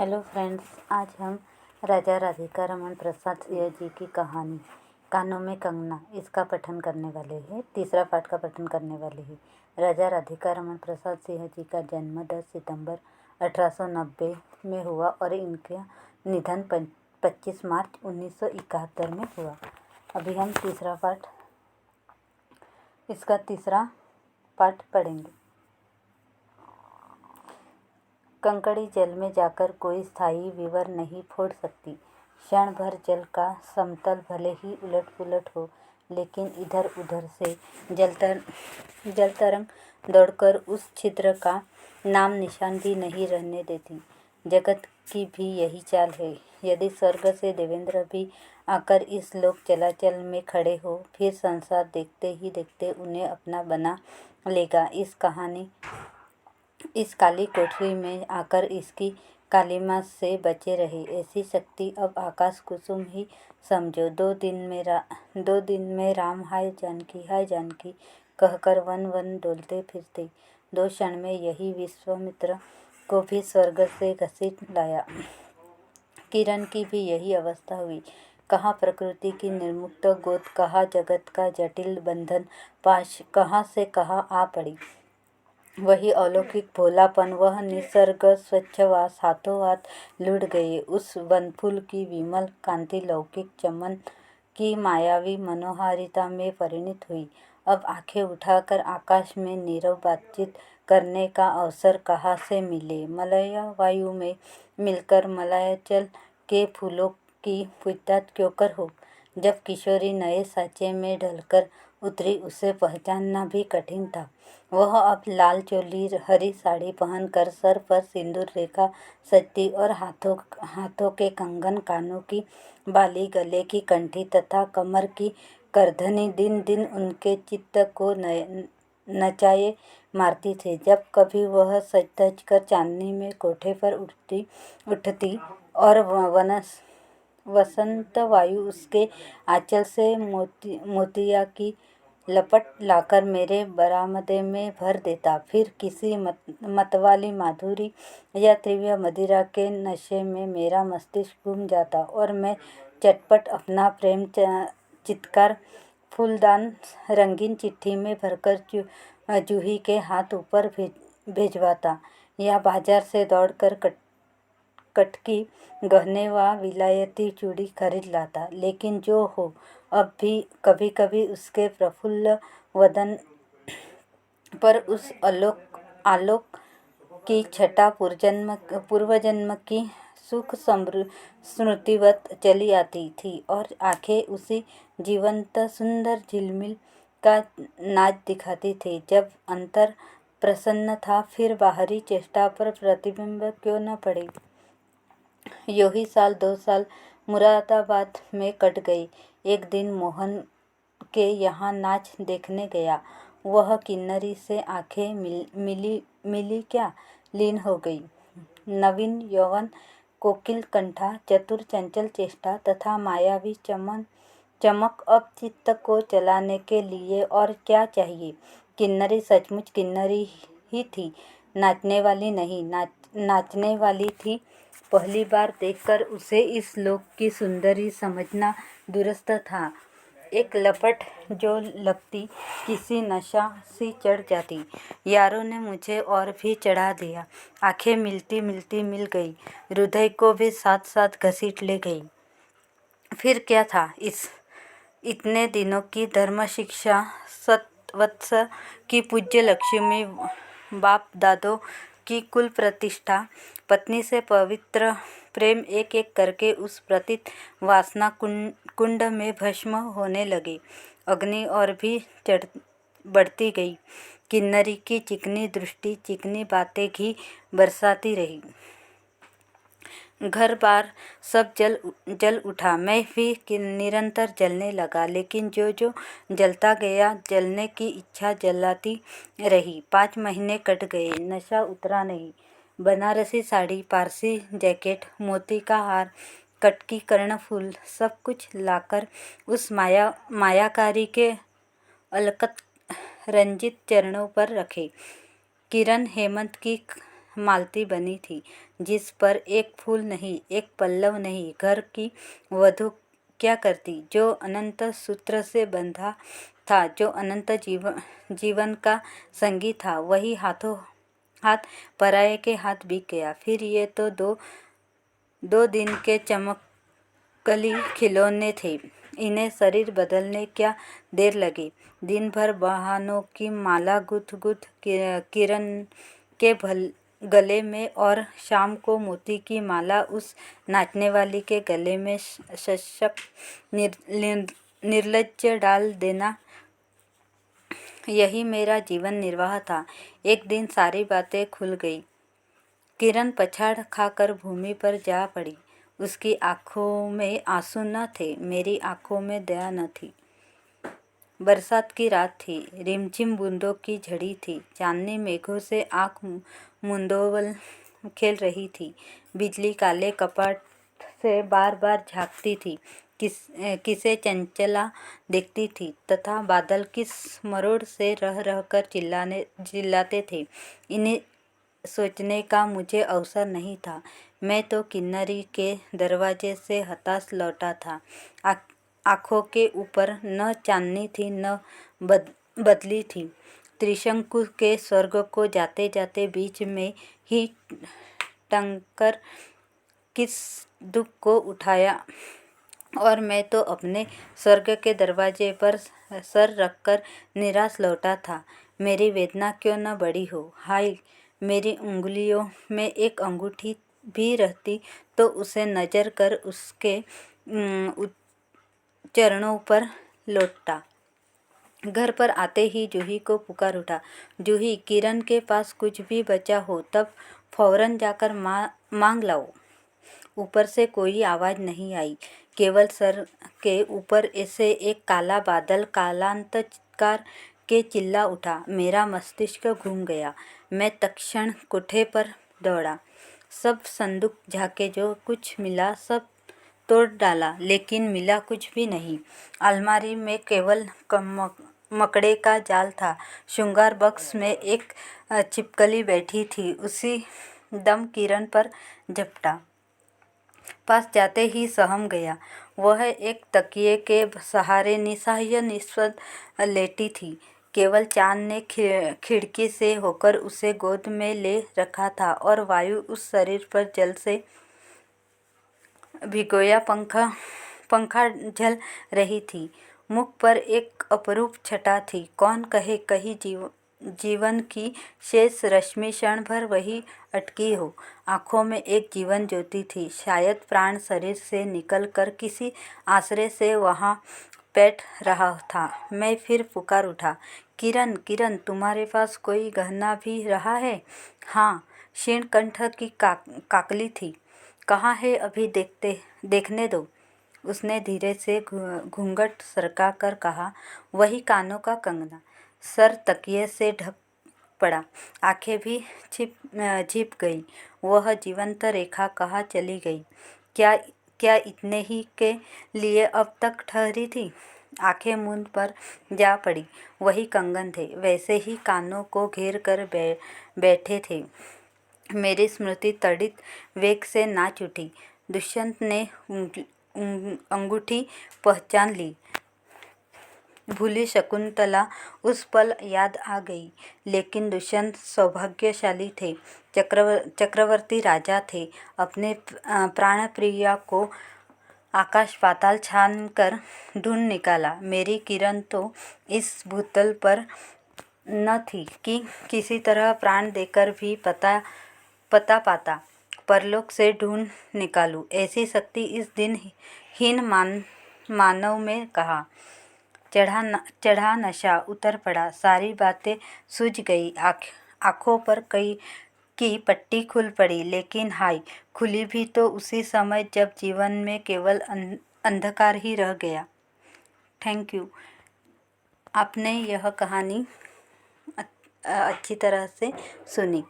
Hello friends, आज हम राजा राधिका रमन प्रसाद सिंह जी की कहानी कानों में कंगना इसका पठन करने वाले हैं। तीसरा पाठ का पठन करने वाले हैं। राजा राधिका रमन प्रसाद सिंह जी का जन्म 10 सितंबर 1890 में हुआ और इनका निधन 25 मार्च 1971 में हुआ। अभी हम इसका तीसरा पाठ पढ़ेंगे। कंकड़ी जल में जाकर कोई स्थायी विवर नहीं फोड़ सकती। क्षण भर जल का समतल भले ही उलट पुलट हो, लेकिन इधर उधर से जल तरंग दौड़कर उस छिद्र का नाम निशान भी नहीं रहने देती। जगत की भी यही चाल है। यदि स्वर्ग से देवेंद्र भी आकर इस लोक चलाचल में खड़े हो, फिर संसार देखते ही देखते उन्हें अपना बना लेगा। इस काली कोठरी में आकर इसकी कालिमा से बचे रहे, ऐसी शक्ति अब आकाश कुसुम ही समझो। 2 दिन में राम हाय जानकी कहकर वन वन डोलते फिरते 2 क्षण में यही विश्वामित्र को भी स्वर्ग से घसीट लाया। किरण की भी यही अवस्था हुई। कहाँ प्रकृति की निर्मुक्त गोद, कहाँ जगत का जटिल बंधन पाश, कहाँ से कहाँ आ पड़ी। वही अलौकिक भोलापन, वह निसर्ग स्वच्छवास हाथों हाथ लुढ़ गए। उस वनफूल की विमल कांति लौकिक चमन की मायावी मनोहारिता में परिणित हुई। अब आंखें उठाकर आकाश में नीरव बातचीत करने का अवसर कहाँ से मिले। मलय वायु में मिलकर मलयाचल के फूलों की पूछताछ क्यों कर हो। जब किशोरी नए साँचे में ढलकर उतरी, उसे पहचानना भी कठिन था। वह अब लाल चोली हरी साड़ी पहनकर सर पर सिंदूर रेखा सजती और हाथों के कंगन, कानों की बाली, गले की कंठी तथा कमर की करधनी दिन दिन उनके चित्त को नचाए मारती थे। जब कभी वह सज धज कर चांदनी में कोठे पर उठती और वसंत वायु उसके आंचल से मोतिया की लपट लाकर मेरे बरामदे में भर देता, फिर किसी मतवाली माधुरी या तीव्र मदिरा के नशे में मेरा मस्तिष्क घूम जाता और मैं चटपट अपना प्रेम चित्कार फूलदान रंगीन चिट्ठी में भरकर जूही के हाथ ऊपर भेजवाता या बाजार से दौड़कर कटकी गहने व विलायती चूड़ी खरीद लाता। लेकिन जो हो, अब भी कभी कभी उसके प्रफुल्ल वदन पर उस आलोक की छटा पूर्वजन्म की सुख स्मृतिवत चली आती थी और आंखें उसी जीवंत सुंदर झिलमिल का नाच दिखाती थी। जब अंतर प्रसन्न था, फिर बाहरी चेष्टा पर प्रतिबिंब क्यों न पड़े। यो ही 2 साल मुरादाबाद में कट गई। एक दिन मोहन के यहाँ नाच देखने गया। वह किन्नरी से आंखें मिली क्या लीन हो गई। नवीन यौवन, कोकिल कंठा, चतुर चंचल चेष्टा तथा मायावी चमक, अब चित्त को चलाने के लिए और क्या चाहिए। किन्नरी सचमुच किन्नरी ही थी, नाचने वाली नहीं, नाचने वाली थी। पहली बार देखकर उसे इस लोक की सुंदरी समझना दुरूस्त था। एक लपट जो लगती किसी नशा सी चढ़ जाती। यारों ने मुझे और भी चढ़ा दिया। आंखें मिलती मिलती मिल गई, हृदय को भी साथ साथ घसीट ले गई। फिर क्या था इतने दिनों की धर्म शिक्षा, सतवत्स की पूज्य लक्ष्मी, बाप दादों की कुल प्रतिष्ठा, पत्नी से पवित्र प्रेम एक एक करके उस प्रतीत वासना कुंड में भस्म होने लगे। अग्नि और भी बढ़ती गई। किन्नरी की चिकनी दृष्टि, चिकनी बातें घी बरसाती रही। घर बार सब जल उठा। मैं भी निरंतर जलने लगा, लेकिन जो जलता गया, जलने की इच्छा जलाती रही। 5 महीने कट गए, नशा उतरा नहीं। बनारसी साड़ी, पारसी जैकेट, मोती का हार, कटकी कर्णफूल, सब कुछ लाकर उस मायाकारी के अलकत रंजित चरणों पर रखे। किरण हेमंत की मालती बनी थी, जिस पर एक फूल नहीं, एक पल्लव नहीं। घर की वधू क्या करती? जो अनंत सूत्र से बंधा था, जो अनंत जीवन का संगी था, वही हाथों हाथ पराये के हाथ बिक गया। फिर ये तो दो दिन के चमकली खिलौने थे, इन्हें शरीर बदलने क्या देर लगी। दिन भर बहानों की माला गुथ गुथ किरण के गले में, और शाम को मोती की माला उस नाचने वाली के गले में सशक्त निर्लज्ज डाल देना, यही मेरा जीवन निर्वाह था। एक दिन सारी बातें खुल गई। किरण पछाड़ खाकर भूमि पर जा पड़ी। उसकी आंखों में आंसू न थे, मेरी आंखों में दया न थी। बरसात की रात थी, रिमझिम बूंदों की झड़ी थी। चांदनी मेघों से आंख मुंदोवल खेल रही थी। बिजली काले कपाट से बार बार झांकती थी, किसे चंचला देखती थी, तथा बादल किस मरोड़ से रह रह कर चिल्लाते थे। इन्हें सोचने का मुझे अवसर नहीं था। मैं तो किन्नरी के दरवाजे से हताश लौटा था। आँखों के ऊपर न चांदनी थी, न बदली थी। त्रिशंकु के स्वर्ग को जाते जाते बीच में ही टंकर किस दुख को उठाया, और मैं तो अपने स्वर्ग के दरवाजे पर सर रखकर निराश लौटा था। मेरी वेदना क्यों न बड़ी हो। हाय, मेरी उंगलियों में एक अंगूठी भी रहती तो उसे नजर कर उसके चरणों पर लौटता। घर पर आते ही जूही को पुकार उठा, जूही, किरण के पास कुछ भी बचा हो तब फौरन जाकर मांग लाओ। ऊपर से कोई आवाज़ नहीं आई, केवल सर के ऊपर ऐसे एक काला बादल कालांतकार के चिल्ला उठा। मेरा मस्तिष्क घूम गया। मैं तत्क्षण कोठे पर दौड़ा। सब संदूक झाँके, जो कुछ मिला सब तोड़ डाला, लेकिन मिला कुछ भी नहीं। अलमारी में केवल मकड़े का जाल था। श्रृंगार बक्स में एक छिपकली बैठी थी। उसी दम किरण पर झपटा। पास जाते ही सहम गया। वह एक तकिए के सहारे निसहाय निस्वद लेटी थी। केवल चांद ने खिड़की से होकर उसे गोद में ले रखा था, और वायु उस शरीर पर जल से भिगोया पंखा झल रही थी। मुख पर एक अपरूप छटा थी। कौन कहे कहीं जीवन की शेष रश्मि क्षण भर वही अटकी हो। आँखों में एक जीवन ज्योति थी। शायद प्राण शरीर से निकल कर किसी आश्रय से वहाँ बैठ रहा था। मैं फिर पुकार उठा, किरण, किरण, तुम्हारे पास कोई गहना भी रहा है? हाँ, क्षीण कंठ की काकली थी। कहाँ है? अभी देखने दो। उसने धीरे से घूंघट सरका कर कहा, वही कानों का कंगना। सर तकिए से ढक पड़ा, आंखें भी झिप गई। वह जीवंत रेखा कहाँ चली गई? क्या इतने ही के लिए अब तक ठहरी थी? आंखें मूंद पर जा पड़ी। वही कंगन थे, वैसे ही कानों को घेर कर बैठे थे। मेरी स्मृति तड़ित वेग से नाच उठी। दुष्यंत ने अंगूठी पहचान ली। भूली शकुंतला उस पल याद आ गई। लेकिन दुष्यंत सौभाग्यशाली थे, चक्रवर्ती राजा थे। अपने प्राण प्रिया को आकाश पाताल छान कर ढूंढ निकाला। मेरी किरण तो इस भूतल पर न थी कि किसी तरह प्राण देकर भी पता पाता, परलोक से ढूंढ निकालूं। ऐसी शक्ति इस दिन हीन मानव में कहा। चढ़ा नशा उतर पड़ा। सारी बातें सूझ गई। आँखों पर की पट्टी खुल पड़ी। लेकिन हाय, खुली भी तो उसी समय जब जीवन में केवल अंधकार ही रह गया। Thank you. आपने यह कहानी अच्छी तरह से सुनी।